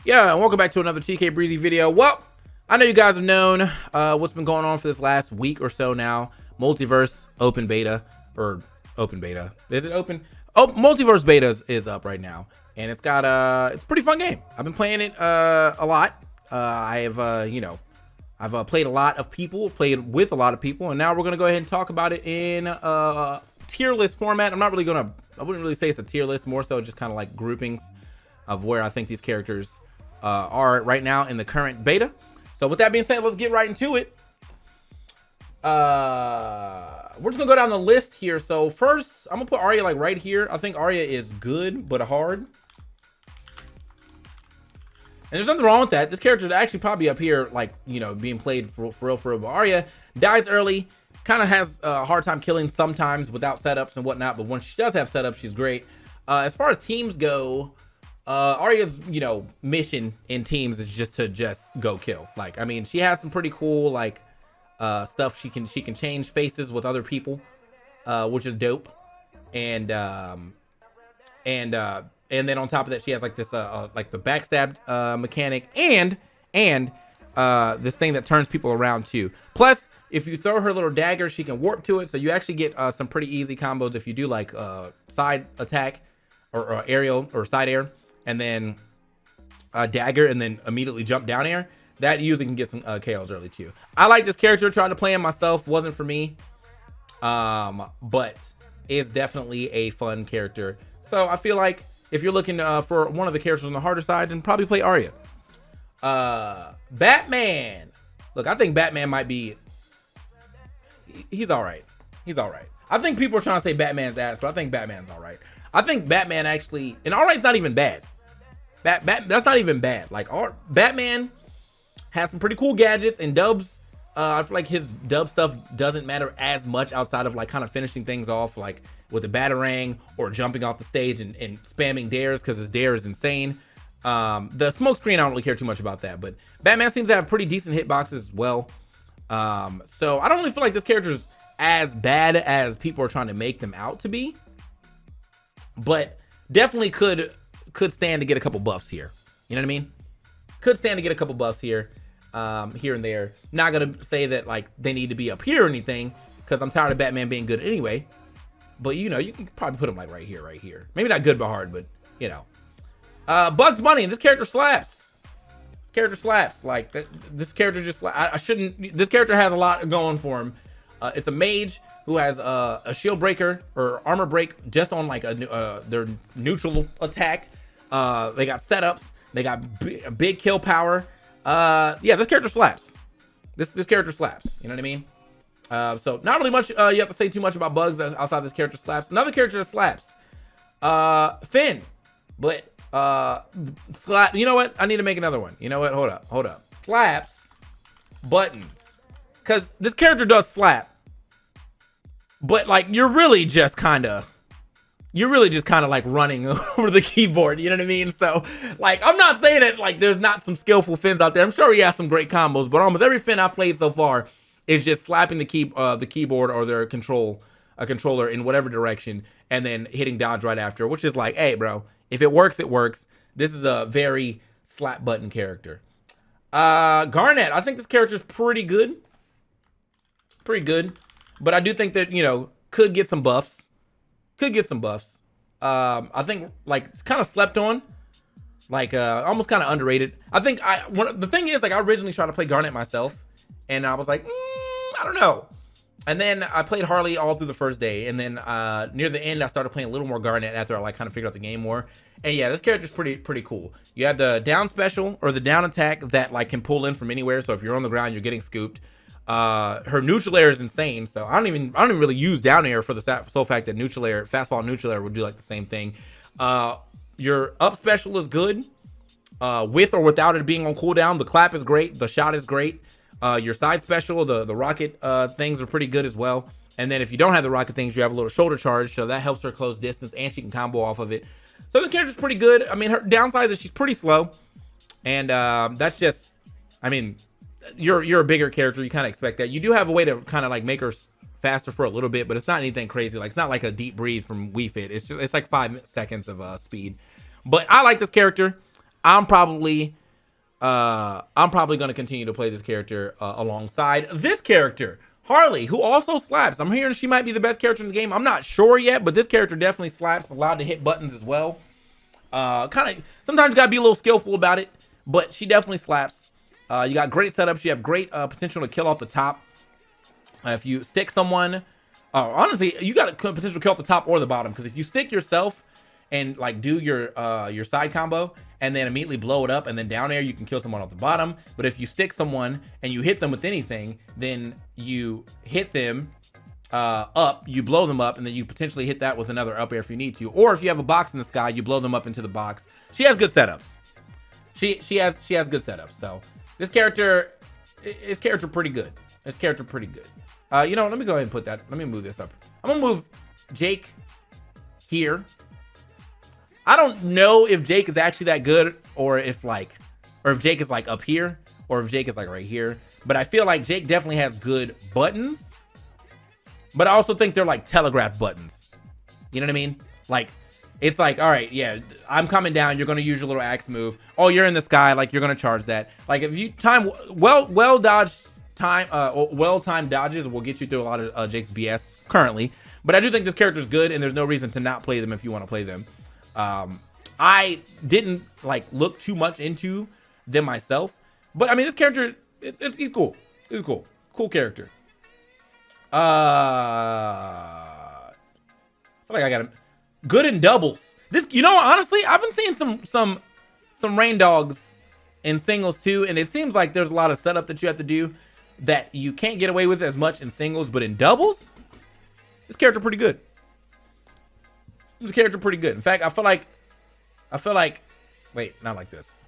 Yeah, and welcome back to another TK Breezy video. Well, I know you guys have known what's been going on for this last week or so now. Multiverse open beta, or open beta. Is it open? Oh, Multiverse beta is up right now, and it's got it's a pretty fun game. I've been playing it a lot. I've played a lot of people, played with a lot of people, and now we're gonna go ahead and talk about it in tier list format. I wouldn't really say it's a tier list, more so just kind of like groupings of where I think these characters are right now in the current beta. So with that being said, let's get right into it. We're just gonna go down the list here. So first, I'm gonna put Arya like right here. I think Arya is good but hard, and there's nothing wrong with that. This character is actually probably up here, like, you know, being played for real. But Arya dies early, kind of has a hard time killing sometimes without setups and whatnot, but when she does have setups, she's great. As far as teams go, Arya's, mission in teams is just to go kill. Like, I mean, she has some pretty cool, like, stuff. She can change faces with other people, which is dope. And then on top of that, she has like this, like the backstab, mechanic and this thing that turns people around too. Plus, if you throw her little dagger, she can warp to it. So you actually get, some pretty easy combos if you do like, side attack or aerial or side air, and then dagger, and then immediately jump down air. That usually can get some KOs early too. I like this character. Tried to play him myself, wasn't for me, but is definitely a fun character. So I feel like if you're looking for one of the characters on the harder side, then probably play Arya. Batman. Look, I think Batman might be. He's all right. He's all right. I think people are trying to say Batman's ass, but I think Batman's all right. I think Batman actually, and all right's not even bad. That's not even bad. Like, Batman has some pretty cool gadgets and dubs. I feel like his dub stuff doesn't matter as much outside of like kind of finishing things off, like with the Batarang or jumping off the stage and spamming dares, because his dare is insane. The smoke screen, I don't really care too much about that, but Batman seems to have pretty decent hitboxes as well. So I don't really feel like this character is as bad as people are trying to make them out to be, but definitely could stand to get a couple buffs here. You know what I mean? Could stand to get a couple buffs here, here and there. Not gonna say that like they need to be up here or anything, because I'm tired of Batman being good anyway. But you can probably put him like right here. Maybe not good but hard, but Bugs Bunny. This character slaps. Like this character just. I shouldn't. This character has a lot going for him. It's a mage who has a shield breaker or armor break just on like their neutral attack. They got setups. They got big kill power. Yeah, this character slaps. This character slaps. You know what I mean? So not really much you have to say too much about Bugs outside this character slaps. Another character that slaps, Finn. But slap. You know what? I need to make another one. You know what? Hold up. Slaps buttons, because this character does slap, but like you're really just kind of like running over the keyboard. You know what I mean? So like, I'm not saying that like there's not some skillful Finns out there. I'm sure he has some great combos, but almost every Finn I've played so far is just slapping the keyboard or their controller in whatever direction, and then hitting dodge right after, which is like, hey bro, if it works, it works. This is a very slap button character. Garnet, I think this character is pretty good, but I do think that could get some buffs. I think like it's kind of slept on, like almost kind of underrated. I think the thing is, like, I originally tried to play Garnet myself, and I was like, I don't know. And then I played Harley all through the first day, and then near the end I started playing a little more Garnet after I like kind of figured out the game more. And yeah, this character's pretty cool. You have the down special or the down attack that like can pull in from anywhere. So if you're on the ground, you're getting scooped. Her neutral air is insane, so I don't even really use down air for the sole fact that fastball neutral air would do like the same thing. Your up special is good, with or without it being on cooldown. The clap is great, the shot is great. Your side special, the rocket things are pretty good as well. And then if you don't have the rocket things, you have a little shoulder charge, so that helps her close distance, and she can combo off of it. So this character's pretty good. I mean, her downside is she's pretty slow, and that's just, I mean, you're a bigger character, you kind of expect that. You do have a way to kind of like make her faster for a little bit, but it's not anything crazy. Like, it's not like a deep breathe from Wii Fit. It's like 5 seconds of speed. But I like this character. I'm probably going to continue to play this character alongside this character, Harley, who also slaps. I'm hearing she might be the best character in the game. I'm not sure yet, but this character definitely slaps. Allowed to hit buttons as well. Kind of sometimes you gotta be a little skillful about it, but she definitely slaps. You got great setups. You have great potential to kill off the top. If you stick someone, honestly, you got a potential to kill off the top or the bottom, because if you stick yourself and like do your side combo and then immediately blow it up and then down air, you can kill someone off the bottom. But if you stick someone and you hit them with anything, then you hit them up, you blow them up, and then you potentially hit that with another up air if you need to. Or if you have a box in the sky, you blow them up into the box. She has good setups. She has good setups. So this character pretty good. This character pretty good. You know, let me go ahead and put that. Let me move this up. I'm gonna move Jake here. I don't know if Jake is actually that good, or if Jake is like up here, or if Jake is like right here. But I feel like Jake definitely has good buttons. But I also think they're like telegraph buttons. You know what I mean? Like, it's like, all right, yeah, I'm coming down. You're going to use your little axe move. Oh, you're in the sky. Like, you're going to charge that. Like, if you time well-timed dodges will get you through a lot of Jake's BS currently. But I do think this character is good, and there's no reason to not play them if you want to play them. I didn't like look too much into them myself, but I mean, this character, he's cool. He's cool. Cool character. I feel like I got him good in doubles. This, you know, honestly, I've been seeing some rain dogs in singles too, and it seems like there's a lot of setup that you have to do that you can't get away with as much in singles, but in doubles, this character pretty good. This character pretty good. In fact, I feel like, wait, not like this.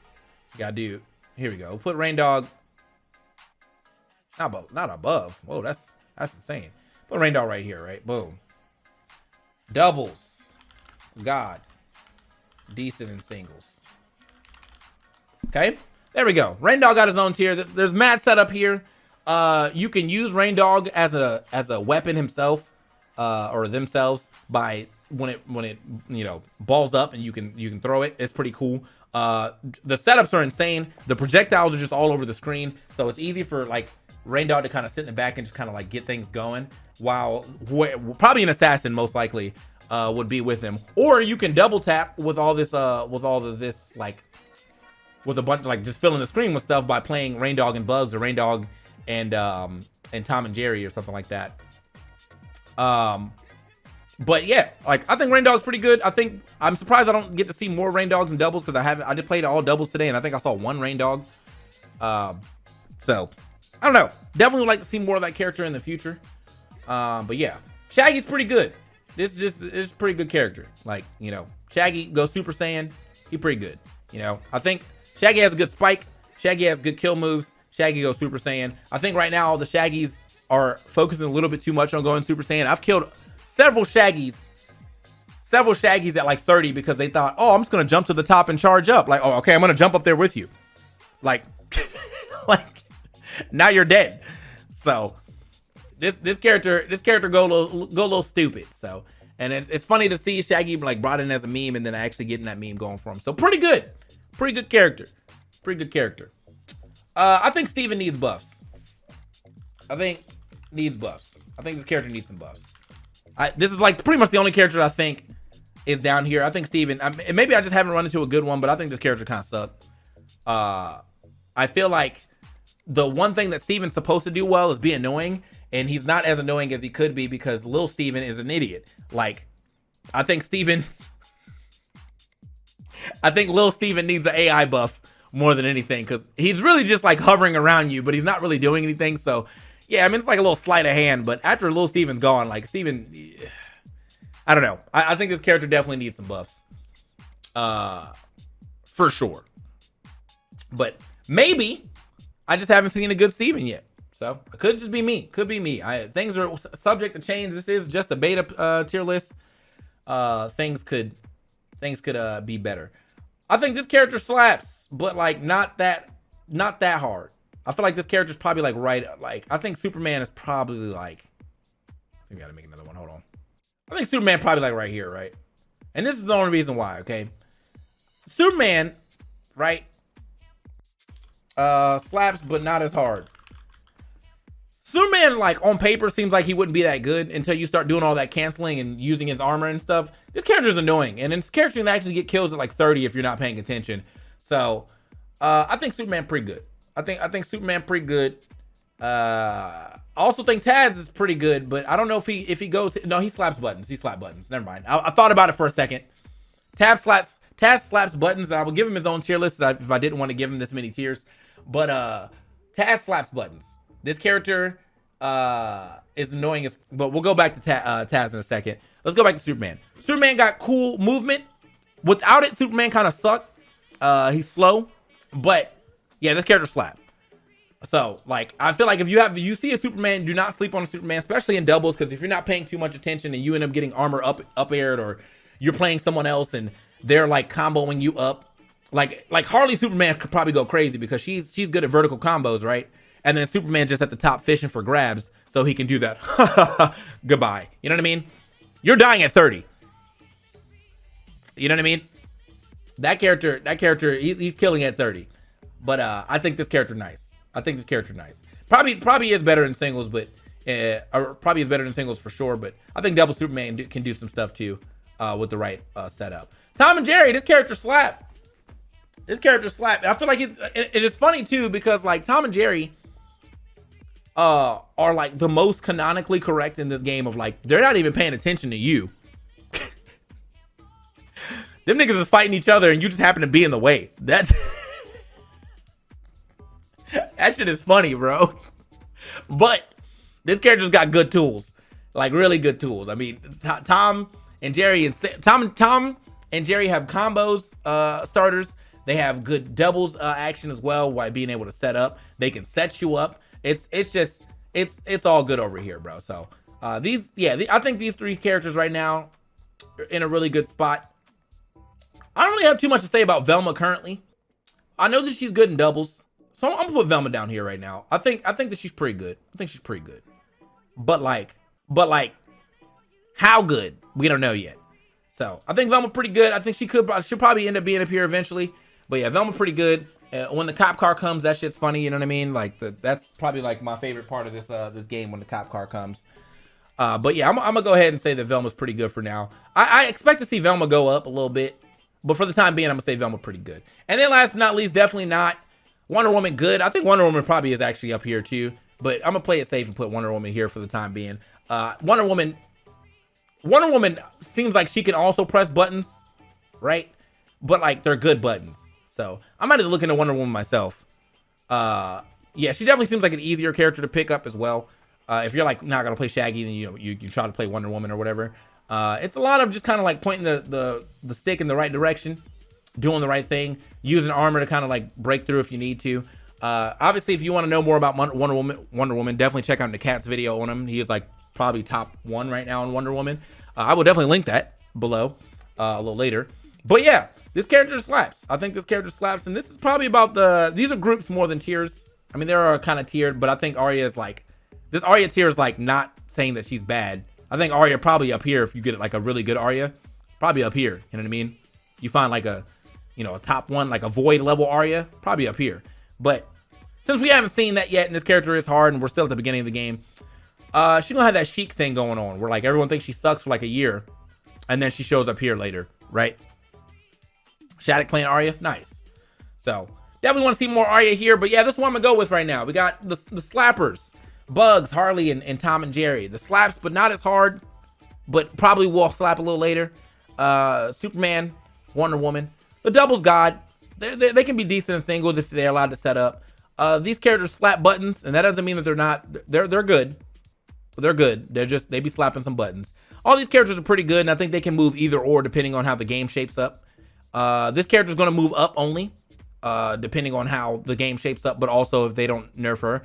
You gotta do, here we go. Put rain dog, not above. Whoa, that's insane. Put rain dog right here, right? Boom. Doubles. God. Decent in singles. Okay, there we go. Rain dog got his own tier. There's mad setup here. You can use rain dog as a weapon himself, or themselves, by when it you know balls up and you can throw it. It's pretty cool. The setups are insane. The projectiles are just all over the screen, so it's easy for like rain dog to kind of sit in the back and just kind of like get things going, while probably an assassin most likely would be with him. Or you can double tap with all this like with a bunch of like just filling the screen with stuff by playing rain dog and bugs, or rain dog and Tom and Jerry, or something like that. But yeah, like I think rain dog's pretty good. I'm surprised I don't get to see more rain dogs and doubles, because I did play all doubles today, and I think I saw one rain dog. So I don't know. Definitely would like to see more of that character in the future. But yeah, Shaggy's pretty good. This is a pretty good character. Like, you know, Shaggy goes Super Saiyan. He pretty good. You know, I think Shaggy has a good spike. Shaggy has good kill moves. Shaggy goes Super Saiyan. I think right now all the Shaggys are focusing a little bit too much on going Super Saiyan. I've killed several Shaggys at like 30 because they thought, oh, I'm just gonna jump to the top and charge up. Like, oh, okay, I'm gonna jump up there with you. Like, like now you're dead. So this character go a little stupid. So, and it's funny to see Shaggy like brought in as a meme and then actually getting that meme going for him. So pretty good character. I think Steven needs buffs. I think this character needs some buffs. This is like pretty much the only character I think is down here. I think Steven, maybe I just haven't run into a good one, but I think this character kind of sucked. I feel like the one thing that Steven's supposed to do well is be annoying, and he's not as annoying as he could be because Lil Steven is an idiot. Like, I think Lil Steven needs an AI buff more than anything, because he's really just like hovering around you, but he's not really doing anything. So yeah, I mean, it's like a little sleight of hand, but after Lil Steven's gone, like Steven, I don't know. I think this character definitely needs some buffs. For sure. But maybe I just haven't seen a good Steven yet. So it could just be me. Could be me. Things are subject to change. This is just a beta tier list. Things could be better. I think this character slaps, but like not that hard. I feel like this character's probably like I think Superman is probably like, we gotta make another one. Hold on. I think Superman probably like right here, right? And this is the only reason why, okay? Superman right? Slaps, but not as hard. Superman, like, on paper, seems like he wouldn't be that good until you start doing all that canceling and using his armor and stuff. This character is annoying, and this character can actually get kills at like 30 if you're not paying attention. So, I think Superman pretty good. I think Superman pretty good. I also think Taz is pretty good, but I don't know if he goes. No, he slaps buttons. He slaps buttons. Never mind. I thought about it for a second. Taz slaps buttons. I would give him his own tier list if I didn't want to give him this many tiers. But Taz slaps buttons. This character is annoying as. But we'll go back to Taz in a second. Let's go back to Superman. Superman got cool movement. Without it, Superman kind of sucked. He's slow, but yeah, this character slap. So, like, I feel like if you see a Superman, do not sleep on a Superman, especially in doubles, because if you're not paying too much attention and you end up getting armor up aired, or you're playing someone else and they're like comboing you up, like Harley Superman could probably go crazy because she's good at vertical combos, right? And then Superman just at the top fishing for grabs so he can do that. Goodbye. You know what I mean? You're dying at 30. You know what I mean? That character, he's killing at 30. But I think this character nice. Probably is better in singles, but or probably is better in singles for sure. But I think Double Superman can do some stuff too with the right setup. Tom and Jerry, this character slap. I feel like it's funny too because like Tom and Jerry are like the most canonically correct in this game of like they're not even paying attention to you. Them niggas is fighting each other and you just happen to be in the way. That shit is funny, bro. But this character's got good tools, like really good tools. I mean, Tom and Jerry have combos starters. They have good doubles action as well while being able to set up. They can set you up. It's all good over here, bro. So I think these three characters right now are in a really good spot. I don't really have too much to say about Velma currently. I know that she's good in doubles. So I'm gonna put Velma down here right now. I think that she's pretty good. But like, how good? We don't know yet. So I think Velma pretty good. I think she'll probably end up being up here eventually. But yeah, Velma pretty good. When the cop car comes, that shit's funny. You know what I mean? Like that's probably like my favorite part of this game when the cop car comes. But yeah, I'm gonna go ahead and say that Velma's pretty good for now. I expect to see Velma go up a little bit, but for the time being, I'm gonna say Velma pretty good. And then last but not least, definitely not Wonder Woman good. I think Wonder Woman probably is actually up here too, but I'm gonna play it safe and put Wonder Woman here for the time being. Wonder Woman seems like she can also press buttons, right? But like they're good buttons. So I might have to look into Wonder Woman myself. Yeah, she definitely seems like an easier character to pick up as well. If you're like not gonna play Shaggy, then you try to play Wonder Woman or whatever. It's a lot of just kind of like pointing the stick in the right direction, doing the right thing, using armor to kind of like break through if you need to. Obviously, if you want to know more about Wonder Woman, definitely check out the Cat's video on him. He is like probably top 1 right now on Wonder Woman. I will definitely link that below a little later. But yeah, this character slaps. I think this character slaps, and this is probably about these are groups more than tiers. I mean, they are kind of tiered, but I think Arya is like, this Arya tier is like not saying that she's bad. I think Arya probably up here if you get like a really good Arya, probably up here. You know what I mean? You find like a top 1, like a void level Arya, probably up here. But since we haven't seen that yet, and this character is hard, and we're still at the beginning of the game, she's gonna have that chic thing going on, where like everyone thinks she sucks for like a year, and then she shows up here later, right? Shattuck playing Arya, nice. So definitely want to see more Arya here, but yeah, this one I'm gonna go with right now. We got the slappers, Bugs, Harley, and Tom and Jerry. The slaps, but not as hard, but probably will slap a little later. Superman, Wonder Woman, the doubles god. They can be decent in singles if they're allowed to set up. These characters slap buttons, and that doesn't mean that they're not. They're good. They're good. They be slapping some buttons. All these characters are pretty good, and I think they can move either or depending on how the game shapes up. This character is going to move up only, depending on how the game shapes up, but also if they don't nerf her.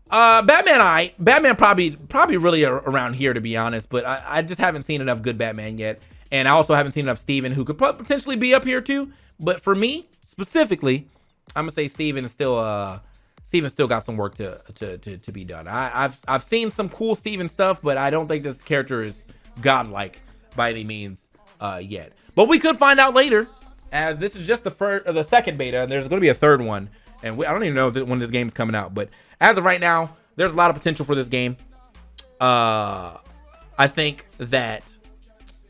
Batman probably really around here, to be honest, but I just haven't seen enough good Batman yet. And I also haven't seen enough Steven, who could potentially be up here too. But for me, specifically, I'm gonna say Steven still got some work to be done. I've seen some cool Steven stuff, but I don't think this character is godlike by any means yet. But we could find out later. as this is just the second beta, and there's going to be a third one. And I don't even know when this game's coming out, but as of right now, there's a lot of potential for this game. I think that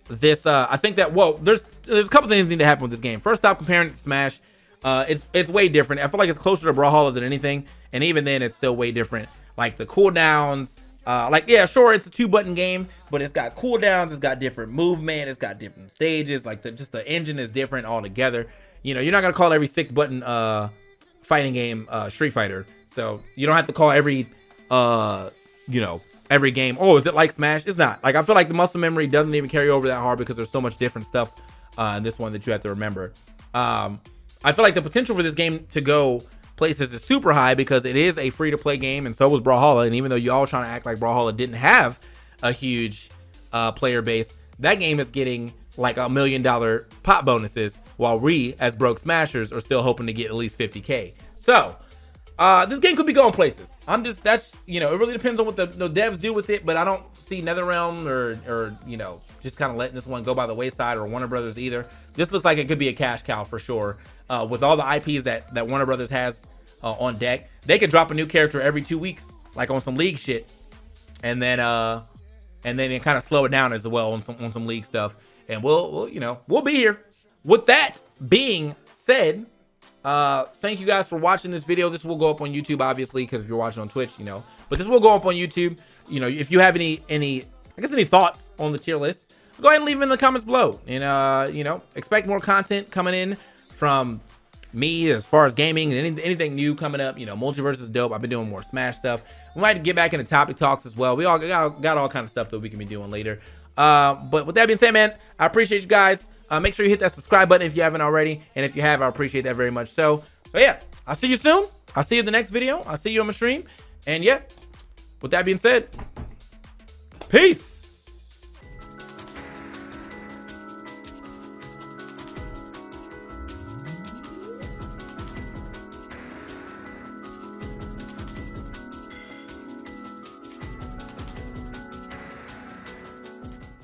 this, well, there's a couple things that need to happen with this game. First, stop comparing it to Smash. It's way different. I feel like it's closer to Brawlhalla than anything, and even then, it's still way different. Like the cooldowns, yeah, sure, it's a 2-button game, but it's got cooldowns, it's got different movement, it's got different stages. Like just the engine is different altogether. You know, you're not gonna call every 6-button fighting game Street Fighter, so you don't have to call every every game, oh, is it like Smash? It's not. Like, I feel like the muscle memory doesn't even carry over that hard because there's so much different stuff in this one that you have to remember. I feel like the potential for this game to go places is super high because it is a free-to-play game, and so was Brawlhalla. And even though you all trying to act like Brawlhalla didn't have a huge player base, that game is getting like $1 million pop bonuses, while we, as broke smashers, are still hoping to get at least 50K. So this game could be going places. That's, it really depends on what the devs do with it, but I don't see NetherRealm or just kind of letting this one go by the wayside, or Warner Brothers either. This looks like it could be a cash cow for sure. With all the IPs that Warner Brothers has on deck, they could drop a new character every 2 weeks, like on some League shit, and then it kind of slow it down as well on some League stuff. And we'll be here. With that being said, thank you guys for watching this video. This will go up on YouTube, obviously, because if you're watching on Twitch, but this will go up on YouTube. If you have any thoughts on the tier list, go ahead and leave them in the comments below. And expect more content coming in from me as far as gaming and anything new coming up. Multiversus is dope. I've been doing more Smash stuff. We might get back into topic talks as well. We all got all kind of stuff that we can be doing later. But with that being said, man, I appreciate you guys. Make sure you hit that subscribe button if you haven't already. And if you have, I appreciate that very much. So yeah, I'll see you soon. I'll see you in the next video. I'll see you on my stream. And yeah, with that being said, peace.